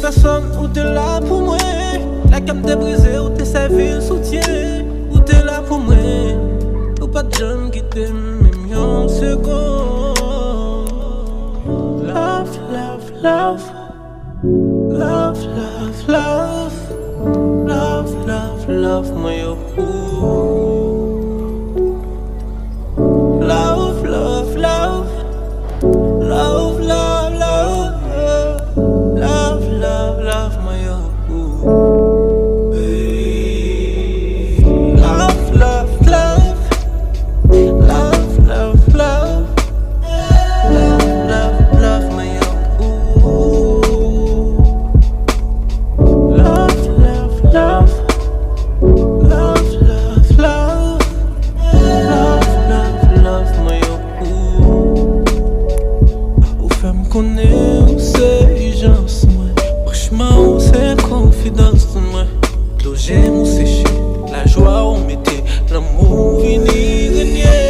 Personne ou t'es là pour moi. La cam t'est brisée ou t'es servi un soutien. Ou t'es là pour moi. Ou pas de jeunes qui t'aiment même en seconde. Love, love, love. Love, love, love. Love, love, love, moi yo. Love, love, love. Love, love, love. Love, love, love, my love, love, love, love, love, love, love, love, my love, love, love, love, love, love, love, love, my ou femme connaît, c'est gens, franchement, c'est confidence de moi. L'eau j'aime ou sécher, la joie on mettait, l'amour venir régner.